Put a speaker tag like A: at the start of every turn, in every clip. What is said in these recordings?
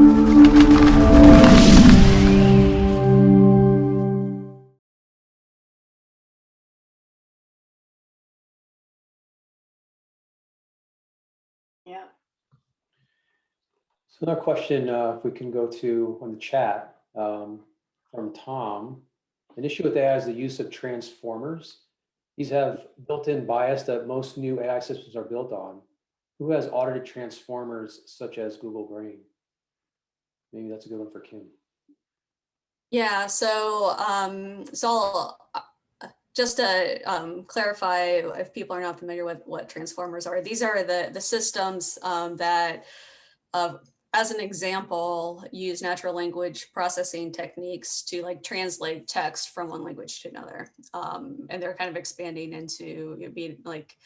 A: Yeah.
B: So another question, if we can go to on the chat from Tom. An issue with AI is the use of transformers. These have built-in bias that most new AI systems are built on. Who has audited transformers such as Google Brain? Maybe that's a good one for Kim.
C: Yeah, so I'll just to clarify, if people are not familiar with what transformers are, these are the systems that, as an example, use natural language processing techniques to like translate text from one language to another, and they're kind of expanding into being like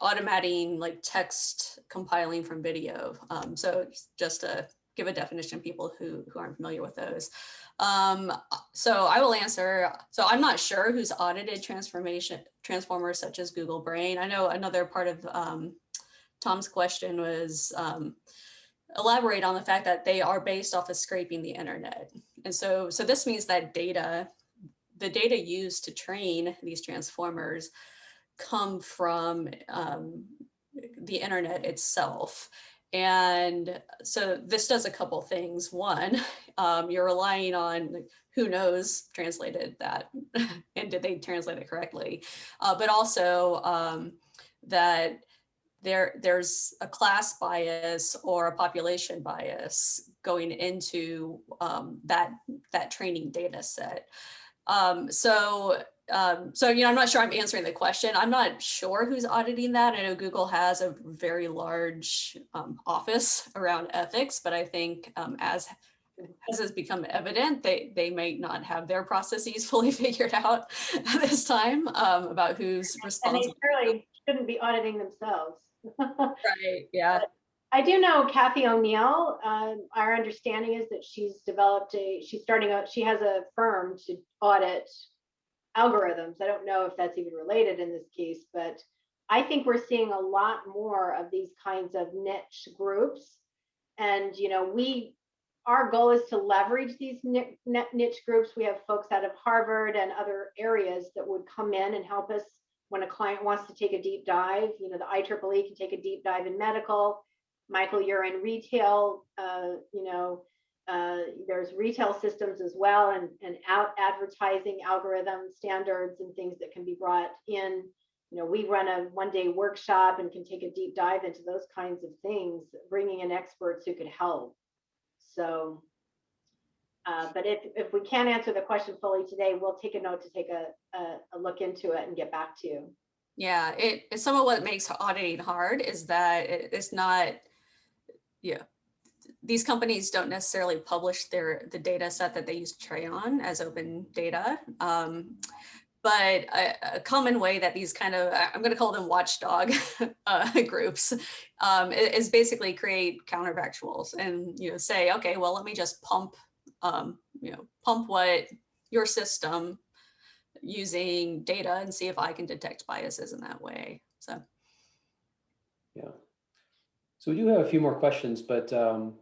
C: automating like text compiling from video. So just to give a definition, people who aren't familiar with those. So I will answer. So I'm not sure who's audited transformers such as Google Brain. I know another part of Tom's question was elaborate on the fact that they are based off of scraping the internet. And so this means that the data used to train these transformers come from the internet itself. And so this does a couple things. One, you're relying on who knows translated that and did they translate it correctly, but also that there's a class bias or a population bias going into that training data set. So I'm not sure I'm answering the question. I'm not sure who's auditing that. I know Google has a very large office around ethics, but I think as has become evident, they might not have their processes fully figured out at this time about who's responsible.
A: And they surely shouldn't be auditing themselves.
C: Right, yeah.
A: But I do know Kathy O'Neill. Our understanding is that she's developed she has a firm to audit algorithms. I don't know if that's even related in this case, but I think we're seeing a lot more of these kinds of niche groups. And, our goal is to leverage these niche groups. We have folks out of Harvard and other areas that would come in and help us when a client wants to take a deep dive. The IEEE can take a deep dive in medical. Michael, you're in retail, there's retail systems as well, and advertising algorithm standards and things that can be brought in. We run a one-day workshop and can take a deep dive into those kinds of things, bringing in experts who could help. So, but if we can't answer the question fully today, we'll take a note to take a look into it and get back to you.
C: Yeah, it's some of what makes auditing hard is that it's not, these companies don't necessarily publish the data set that they use to train on as open data. But a common way that these kind of, I'm going to call them watchdog groups, is basically create counterfactuals and say, okay, well, let me just pump what your system using data and see if I can detect biases in that way. So,
B: yeah. So we do have a few more questions, but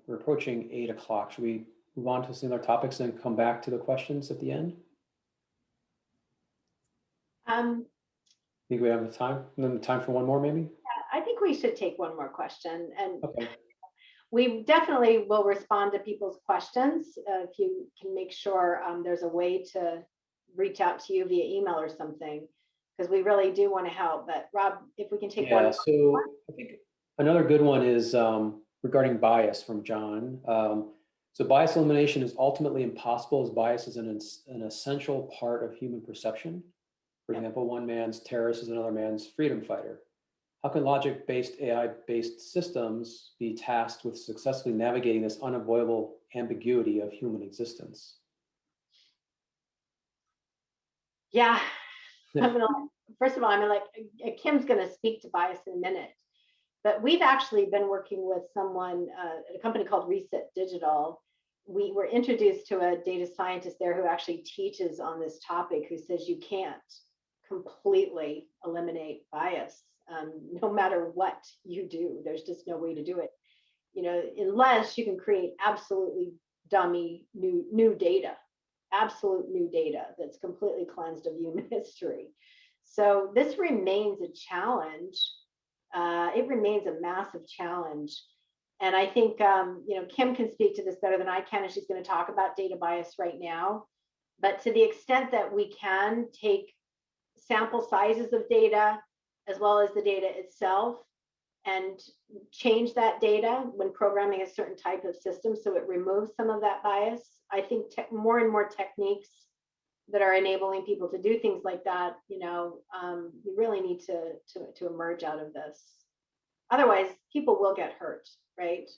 B: we're approaching 8 o'clock. Should we move on to some other topics and come back to the questions at the end? I think we have the time. And then time for one more, maybe?
A: Yeah, I think we should take one more question. And
B: okay.
A: We definitely will respond to people's questions. If you can make sure there's a way to reach out to you via email or something, because we really do want to help. But Rob, if we can take one.
B: So I think another good one is regarding bias from John. So bias elimination is ultimately impossible as bias is an essential part of human perception. For example, one man's terrorist is another man's freedom fighter. How can logic-based AI-based systems be tasked with successfully navigating this unavoidable ambiguity of human existence?
A: Yeah, first of all, Kim's going to speak to bias in a minute, but we've actually been working with someone at a company called Reset Digital. We were introduced to a data scientist there who actually teaches on this topic, who says you can't completely eliminate bias. No matter what you do, there's just no way to do it. unless you can create absolutely dummy new data, absolute new data that's completely cleansed of human history. So this remains a challenge. It remains a massive challenge. And I think, Kim can speak to this better than I can, and she's going to talk about data bias right now. But to the extent that we can take sample sizes of data, as well as the data itself, and change that data when programming a certain type of system so it removes some of that bias, I think more and more techniques that are enabling people to do things like that, we really need to emerge out of this. Otherwise, people will get hurt, right?